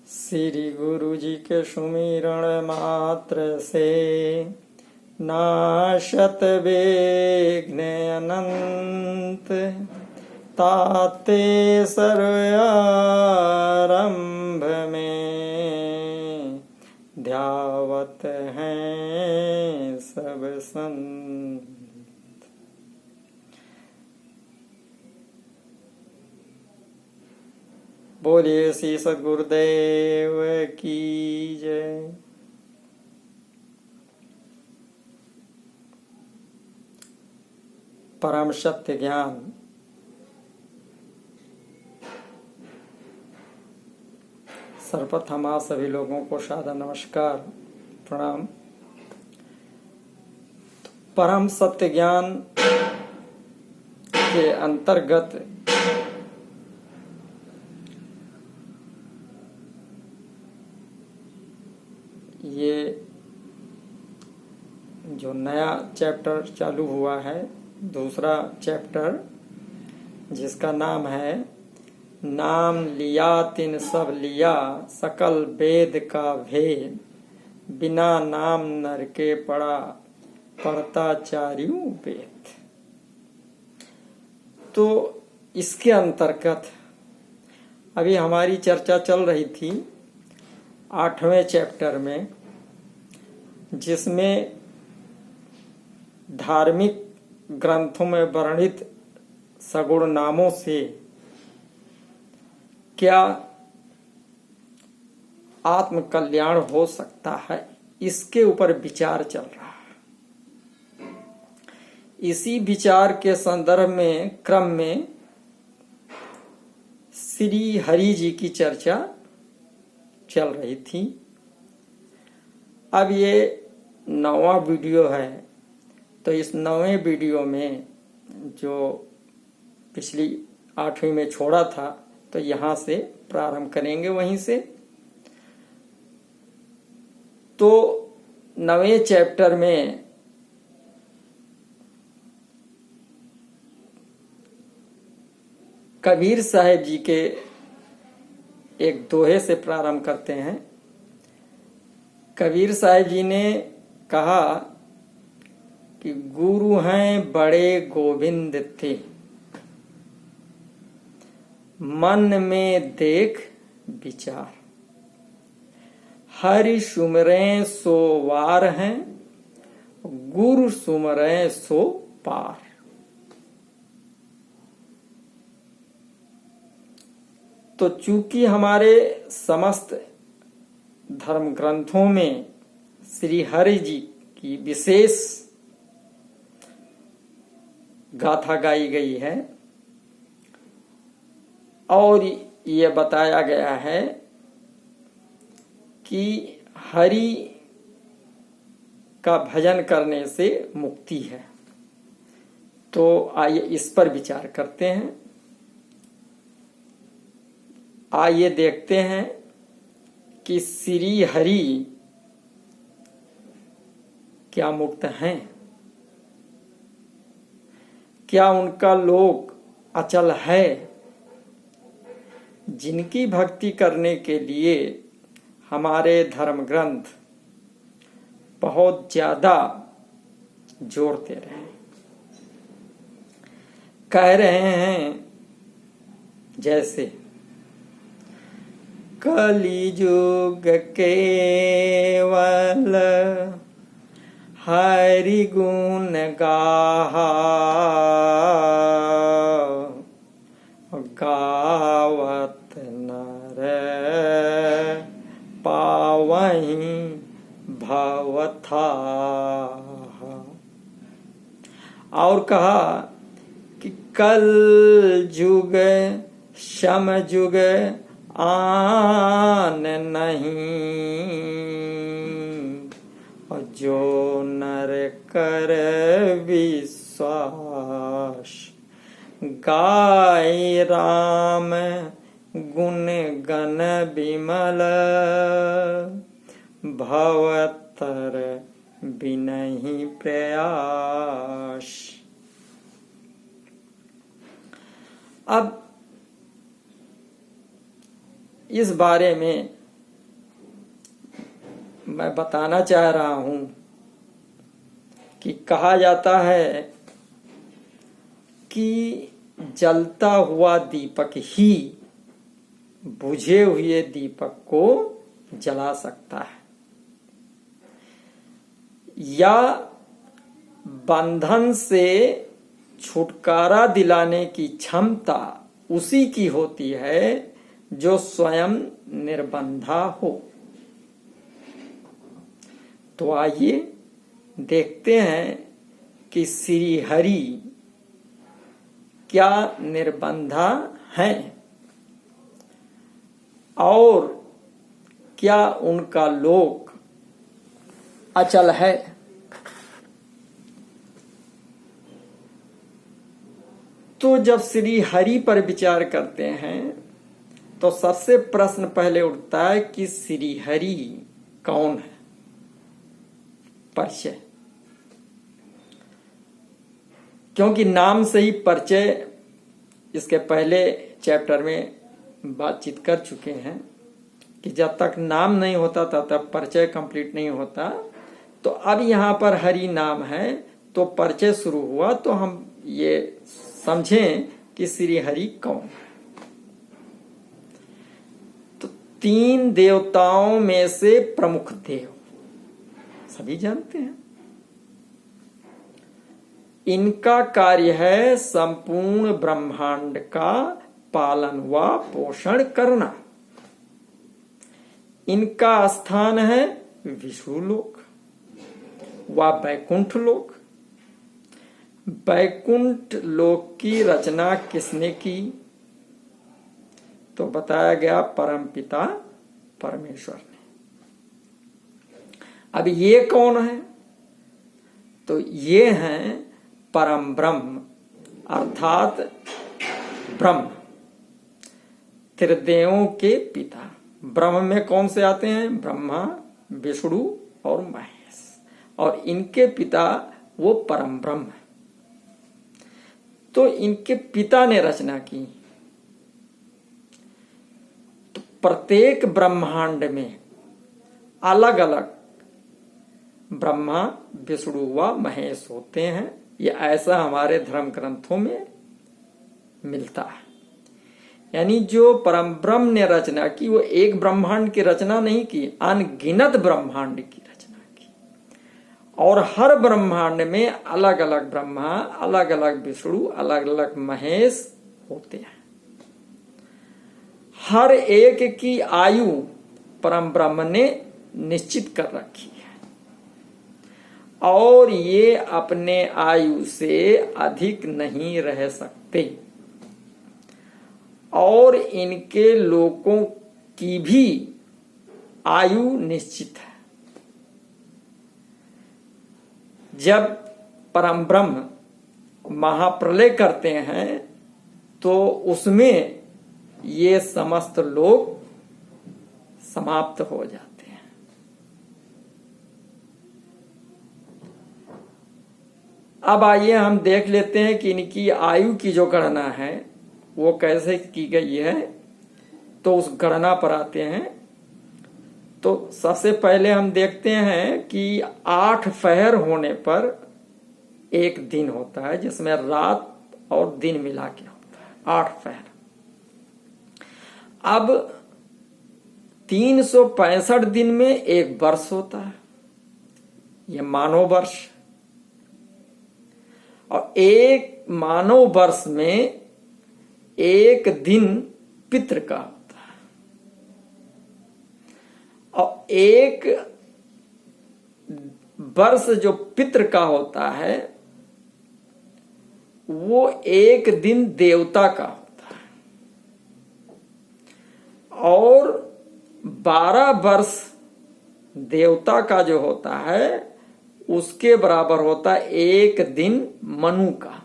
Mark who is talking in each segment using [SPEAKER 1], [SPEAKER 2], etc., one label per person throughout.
[SPEAKER 1] श्री गुरु जी के सुमिरण मात्र से नाशत विघ्न अनंत, ताते सर्वारंभ में ध्यावत हैं सब संत। बोलिए श्री सद्गुरुदेव की जय। परम सत्य ज्ञान सर्वप्रथम आप सभी लोगों को सादर नमस्कार प्रणाम। परम सत्य ज्ञान के अंतर्गत ये जो नया चैप्टर चालू हुआ है, दूसरा चैप्टर, जिसका नाम है नाम लिया तिन सब लिया सकल वेद का भेद, बिना नाम नर के पड़ा पढ़ता चार्यों वेद। तो इसके अंतर्गत अभी हमारी चर्चा चल रही थी 8वें चैप्टर में, जिसमें धार्मिक ग्रंथों में वर्णित सगुण नामों से क्या आत्म कल्याण हो सकता है, इसके ऊपर विचार चल रहा है। इसी विचार के संदर्भ में क्रम में श्री हरि जी की चर्चा चल रही थी। अब ये 9वां वीडियो है, तो इस 9वें वीडियो में जो पिछली 8वीं में छोड़ा था, तो यहाँ से प्रारंभ करेंगे वहीं से। तो 9वें चैप्टर में कबीर साहब जी के एक दोहे से प्रारंभ करते हैं। कबीर साहब जी ने कहा कि गुरु हैं बड़े गोविंद थे, मन में देख विचार, हरि सुमरें सो वार हैं, गुरु सुमरें सो पार। तो चूंकि हमारे समस्त धर्म ग्रंथों में श्री हरि जी की विशेष गाथा गाई गई है और ये बताया गया है कि हरि का भजन करने से मुक्ति है, तो आइए इस पर विचार करते हैं। आइए देखते हैं कि श्री हरि क्या मुक्त हैं, क्या उनका लोक अचल है। जिनकी भक्ति करने के लिए हमारे धर्म ग्रंथ बहुत ज्यादा जोर दे रहे हैं, कह रहे हैं जैसे कलियुग केवल हरि गुण गाहा, गावत नर पावहीं भवथा। और कहा कि कल युग सम युग आन नहीं, जो नर कर विश्वास, गाय राम गुण गण विमल, भवतर बिनहि प्रयास। अब इस बारे में मैं बताना चाह रहा हूं कि कहा जाता है कि जलता हुआ दीपक ही बुझे हुए दीपक को जला सकता है, या बंधन से छुटकारा दिलाने की क्षमता उसी की होती है जो स्वयं निर्बंधा हो। तो आइए देखते हैं कि श्री हरि क्या निर्बंधा हैं और क्या उनका लोक अचल है। तो जब श्री हरि पर विचार करते हैं तो सबसे प्रश्न पहले उठता है कि श्री हरि कौन है। परिचय, क्योंकि नाम से ही परिचय इसके पहले चैप्टर में बातचीत कर चुके हैं कि जब तक नाम नहीं होता तब तक परिचय कंप्लीट नहीं होता। तो अब यहाँ पर हरि नाम है तो परिचय शुरू हुआ, तो हम ये समझें कि श्री हरि कौन है। तो 3 देवताओं में से प्रमुख देव सभी जानते हैं। इनका कार्य है संपूर्ण ब्रह्मांड का पालन व पोषण करना। इनका स्थान है विष्णु लोक व वैकुंठ लोक। वैकुंठ लोक की रचना किसने की? तो बताया गया परमपिता परमेश्वर ने। अब ये कौन है? तो ये हैं परम ब्रह्म अर्थात ब्रह्म, त्रिदेवों के पिता। ब्रह्म में कौन से आते हैं? ब्रह्मा, विष्णु और महेश, और इनके पिता वो परम ब्रह्म है। तो इनके पिता ने रचना की। तो प्रत्येक ब्रह्मांड में अलग अलग ब्रह्मा, विष्णु व महेश होते हैं। ये ऐसा हमारे धर्म ग्रंथों में मिलता है। यानी जो परम ब्रह्म ने रचना की वो एक ब्रह्मांड की रचना नहीं की, अनगिनत ब्रह्मांड की रचना की। और हर ब्रह्मांड में अलग अलग ब्रह्मा, अलग अलग विष्णु, अलग अलग महेश होते हैं। हर एक की आयु परम ब्रह्म ने निश्चित कर रखी है और ये अपने आयु से अधिक नहीं रह सकते, और इनके लोकों की भी आयु निश्चित है। जब परम ब्रह्म महाप्रलय करते हैं तो उसमें ये समस्त लोग समाप्त हो जाते हैं। अब आइए हम देख लेते हैं कि इनकी आयु की जो गणना है वो कैसे की गई है। तो उस गणना पर आते हैं। तो सबसे पहले हम देखते हैं कि 8 पहर होने पर एक दिन होता है, जिसमें रात और दिन मिला के होता है 8 पहर। अब 365 दिन में एक वर्ष होता है, यह मानव वर्ष। और एक मानव वर्ष में एक दिन पितृ का होता है, और एक वर्ष जो पितृ का होता है वो एक दिन देवता का होता है, और 12 वर्ष देवता का जो होता है उसके बराबर होता है एक दिन मनु का।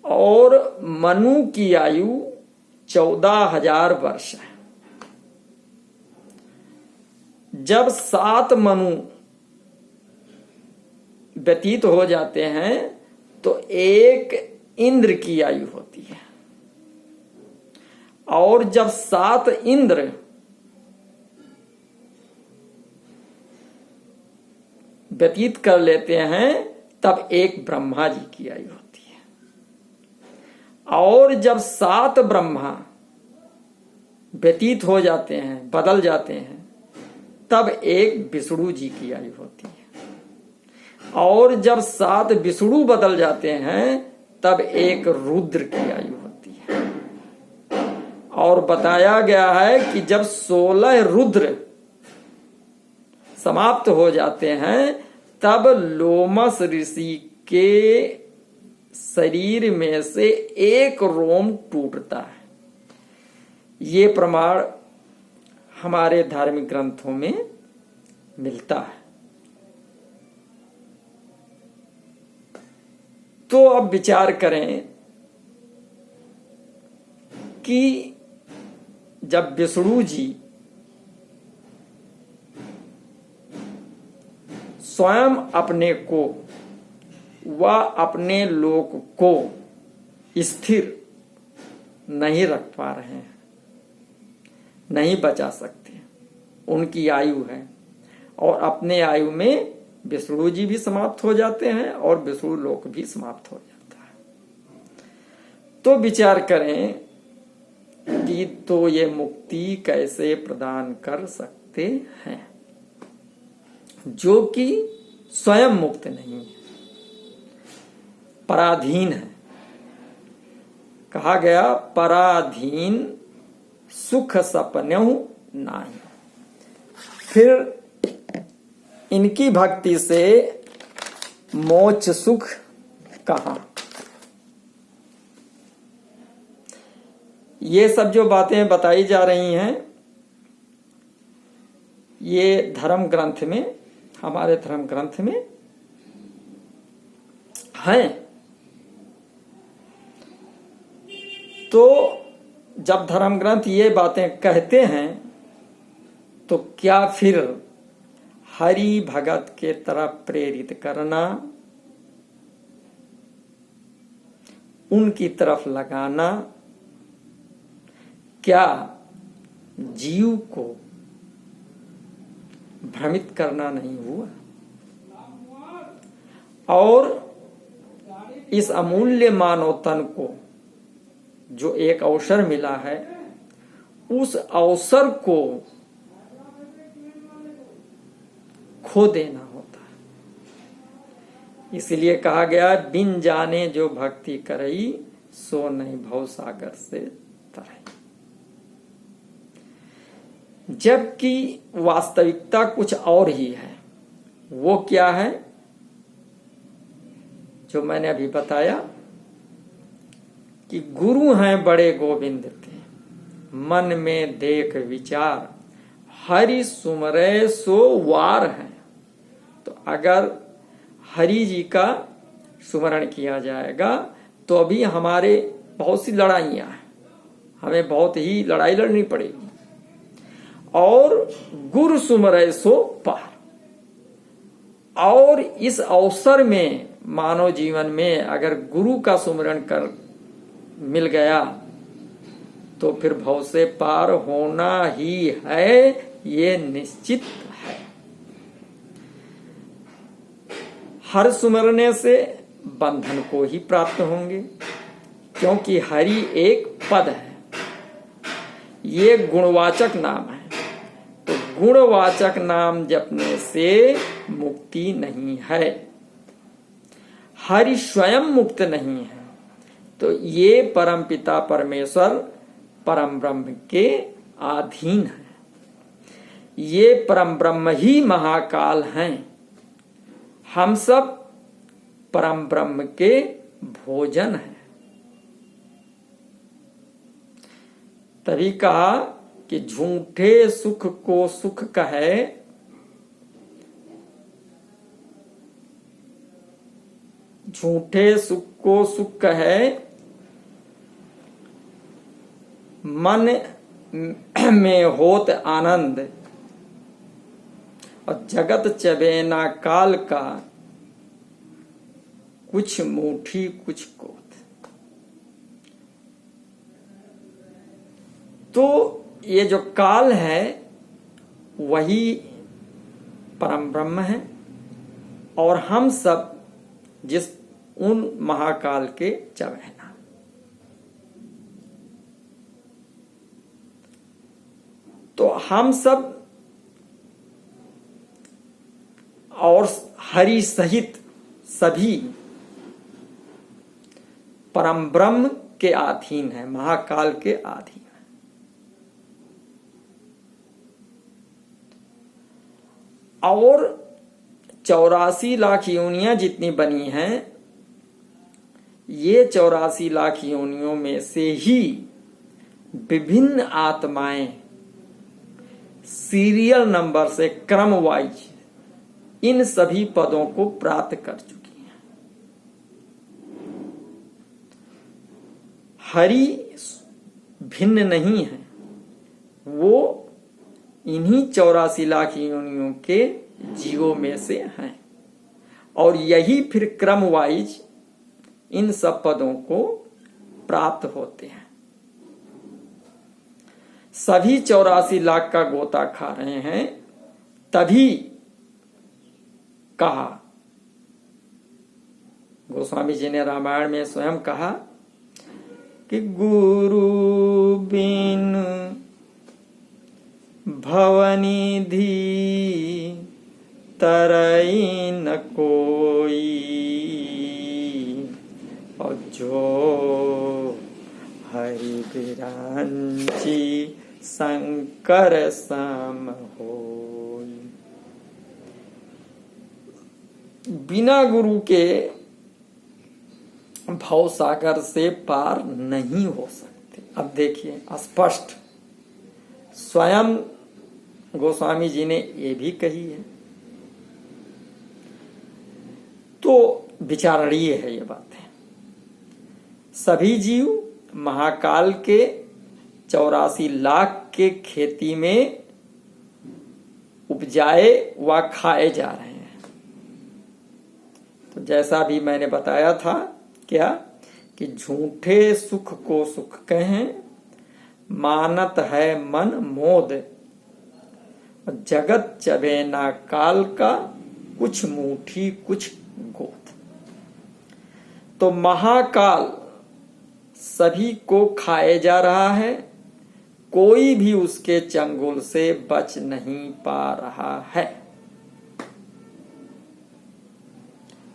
[SPEAKER 1] और मनु की आयु 14,000 वर्ष है। जब 7 मनु व्यतीत हो जाते हैं तो एक इंद्र की आयु होती है, और जब 7 इंद्र व्यतीत कर लेते हैं तब एक ब्रह्मा जी की आयु होती है। और जब 7 ब्रह्मा व्यतीत हो जाते हैं, बदल जाते हैं, तब एक विष्णु जी की आयु होती है। और जब 7 विष्णु बदल जाते हैं तब एक रुद्र की आयु होती है। और बताया गया है कि जब 16 रुद्र समाप्त हो जाते हैं तब लोमस ऋषि के शरीर में से एक रोम टूटता है। ये प्रमाण हमारे धार्मिक ग्रंथों में मिलता है। तो अब विचार करें कि जब विष्णु जी स्वयं अपने को व अपने लोक को स्थिर नहीं रख पा रहे हैं, नहीं बचा सकते, उनकी आयु है, और अपने आयु में विष्णु जी भी समाप्त हो जाते हैं और विष्णु लोक भी समाप्त हो जाता है। तो विचार करें कि तो ये मुक्ति कैसे प्रदान कर सकते हैं जो कि स्वयं मुक्त नहीं है, पराधीन है। कहा गया पराधीन सुख सपन्यहु नाही। फिर इनकी भक्ति से मोक्ष सुख कहां? ये सब जो बातें बताई जा रही हैं ये धर्म ग्रंथ में, हमारे धर्म ग्रंथ में हैं। तो जब धर्म ग्रंथ ये बातें कहते हैं तो क्या फिर हरि भगत के तरफ प्रेरित करना, उनकी तरफ लगाना, क्या जीव को भ्रमित करना नहीं हुआ? और इस अमूल्य मानव तन को जो एक अवसर मिला है, उस अवसर को खो देना होता है। इसलिए कहा गया बिन जाने जो भक्ति करई सो नहीं भव सागर से तरई। जबकि वास्तविकता कुछ और ही है। वो क्या है? जो मैंने अभी बताया कि गुरु हैं बड़े गोविंद ते, मन में देख विचार, हरि सुमरे सो वार है। तो अगर हरि जी का सुमरण किया जाएगा तो अभी हमारे बहुत सी लड़ाइयां हैं, हमें बहुत ही लड़ाई लड़नी पड़ेगी। और गुरु सुमरे सो पार। और इस अवसर में मानव जीवन में अगर गुरु का सुमरण कर मिल गया तो फिर भव से पार होना ही है, ये निश्चित है। हर सुमरने से बंधन को ही प्राप्त होंगे, क्योंकि हरि एक पद है, ये गुणवाचक नाम है। तो गुणवाचक नाम जपने से मुक्ति नहीं है, हरि स्वयं मुक्त नहीं है। तो ये परमपिता परमेश्वर परम ब्रह्म के अधीन है। ये परम ब्रह्म ही महाकाल हैं। हम सब परम ब्रह्म के भोजन हैं। तभी कहा कि झूठे सुख को सुख कहे, झूठे सुख को सुख कहे, मन में होत आनंद, और जगत चबेना काल का, कुछ मुठी कुछ कोत। तो ये जो काल है वही परम ब्रह्म है, और हम सब जिस उन महाकाल के चवैना। तो हम सब और हरि सहित सभी परम ब्रह्म के अधीन है, महाकाल के अधीन है। और 84 लाख योनियां जितनी बनी हैं, ये 84 लाख योनियों में से ही विभिन्न आत्माएं सीरियल नंबर से क्रम वाइज इन सभी पदों को प्राप्त कर चुकी हैं। हरि भिन्न नहीं है, वो इन्हीं 84 लाख योनियों के जीवों में से हैं, और यही फिर क्रम वाइज इन सब पदों को प्राप्त होते हैं। सभी 84 लाख का गोता खा रहे हैं, तभी कहा गोस्वामी जी ने रामायण में स्वयं कहा कि गुरु बिन भवनिधि तरई न कोई, और जो हरि बिरांची शंकर सम होई। बिना गुरु के भव सागर से पार नहीं हो सकते। अब देखिए स्पष्ट स्वयं गोस्वामी जी ने ये भी कही है, तो विचारणीय है ये बात है। सभी जीव महाकाल के 84 लाख के खेती में उपजाए व खाए जा रहे हैं। तो जैसा भी मैंने बताया था क्या कि झूठे सुख को सुख कहें, मानत है मन मोद, जगत चबे ना काल का, कुछ मुट्ठी कुछ गोद। तो महाकाल सभी को खाए जा रहा है, कोई भी उसके चंगुल से बच नहीं पा रहा है।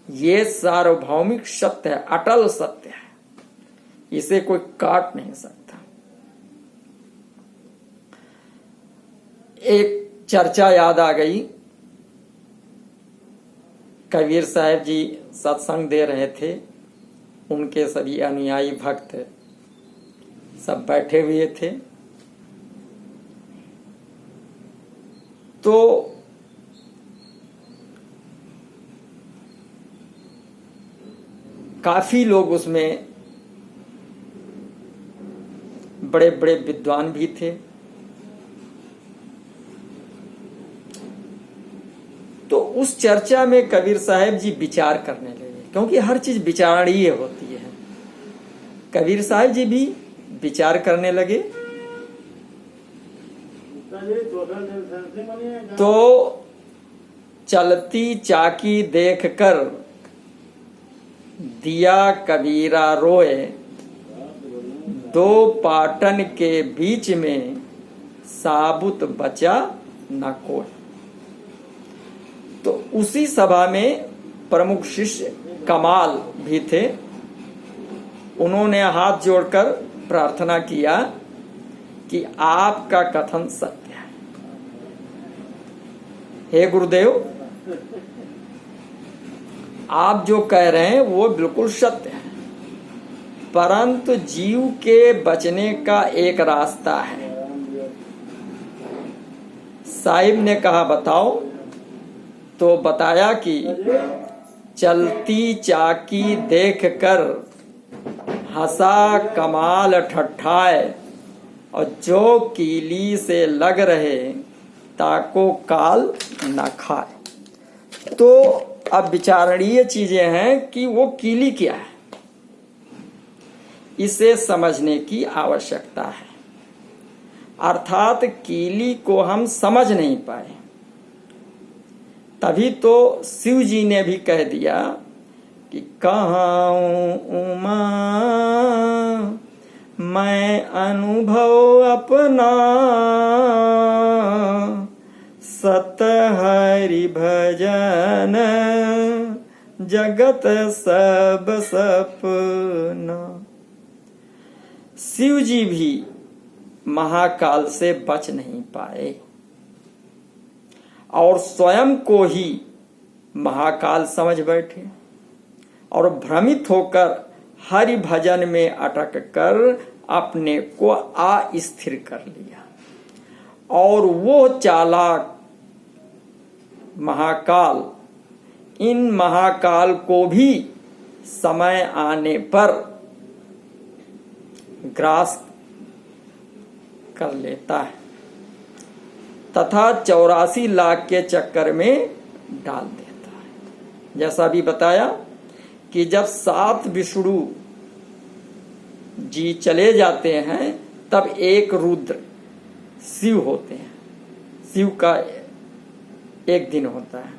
[SPEAKER 1] ये सार्वभौमिक सत्य है, अटल सत्य है, इसे कोई काट नहीं सकता। एक चर्चा याद आ गई, कबीर साहब जी सत्संग दे रहे थे, उनके सभी अनुयायी भक्त सब बैठे हुए थे। तो काफी लोग उसमें बड़े बड़े विद्वान भी थे। तो उस चर्चा में कबीर साहब जी विचार करने लगे, क्योंकि हर चीज विचारणीय होती है। कबीर साहब जी भी विचार करने लगे। तो चलती चाकी देखकर दिया कबीरा रोए, दो पाटन के बीच में साबुत बचा न कोई। तो उसी सभा में प्रमुख शिष्य कमाल भी थे। उन्होंने हाथ जोड़कर प्रार्थना किया कि आपका कथन सत्य है। हे गुरुदेव, आप जो कह रहे हैं वो बिल्कुल सत्य है, परंतु जीव के बचने का एक रास्ता है। साहिब ने कहा बताओ। तो बताया कि चलती चाकी देखकर हंसा कमाल ठट्ठाए, और जो कीली से लग रहे ताको काल न खाए। तो अब विचारणीय चीजें हैं कि वो कीली क्या है, इसे समझने की आवश्यकता है। अर्थात कीली को हम समझ नहीं पाए, तभी तो शिव जी ने भी कह दिया कि कहाँ उमा मैं अनुभव अपना, सत हरि भजन जगत सब सपना। शिव जी भी महाकाल से बच नहीं पाए और स्वयं को ही महाकाल समझ बैठे और भ्रमित होकर हरि भजन में अटक कर अपने को अस्थिर कर लिया। और वो चालाक महाकाल इन महाकाल को भी समय आने पर ग्रास कर लेता है तथा 84 लाख के चक्कर में डाल देता है। जैसा भी बताया कि जब 7 विष्णु जी चले जाते हैं तब एक रुद्र शिव होते हैं। शिव का एक दिन होता है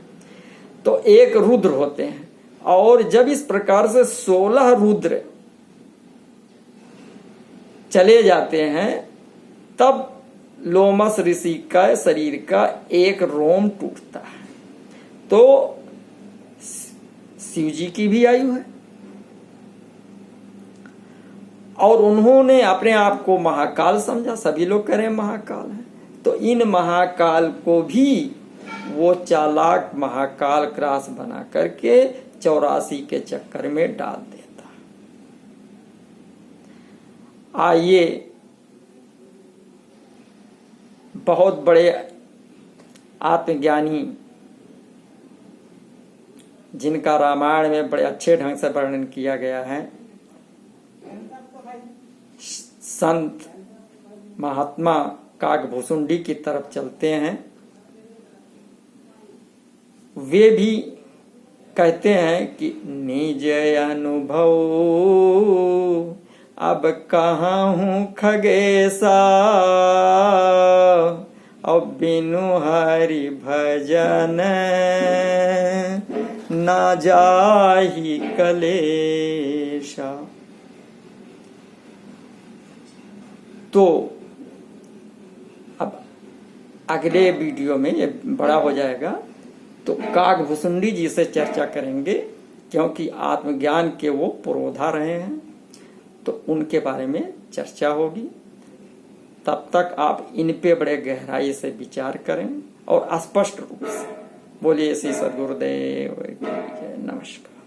[SPEAKER 1] तो एक रुद्र होते हैं। और जब इस प्रकार से 16 रुद्र चले जाते हैं तब लोमस ऋषि का शरीर का एक रोम टूटता है। तो शिव जी की भी आयु है और उन्होंने अपने आप को महाकाल समझा। सभी लोग कह रहे हैं महाकाल है, तो इन महाकाल को भी वो चालाक महाकाल क्रास बना करके 84 के चक्कर में डाल देता। आइए बहुत बड़े आत्मज्ञानी जिनका रामायण में बड़े अच्छे ढंग से वर्णन किया गया है, संत महात्मा काकभूषुंडी की तरफ चलते हैं। वे भी कहते हैं कि निज अनुभव अब कहाँ हूँ खगेसा, अब बिनु हरि भजन ना जाहि कलेशा। तो अब अगले वीडियो में ये बड़ा हो जाएगा तो काकभूषुंडी जी से चर्चा करेंगे, क्योंकि आत्मज्ञान के वो पुरोधा रहे हैं, तो उनके बारे में चर्चा होगी। तब तक आप इन पे बड़े गहराई से विचार करें और स्पष्ट रूप से। बोलिए श्री सद्गुरुदेव की जय। नमस्कार।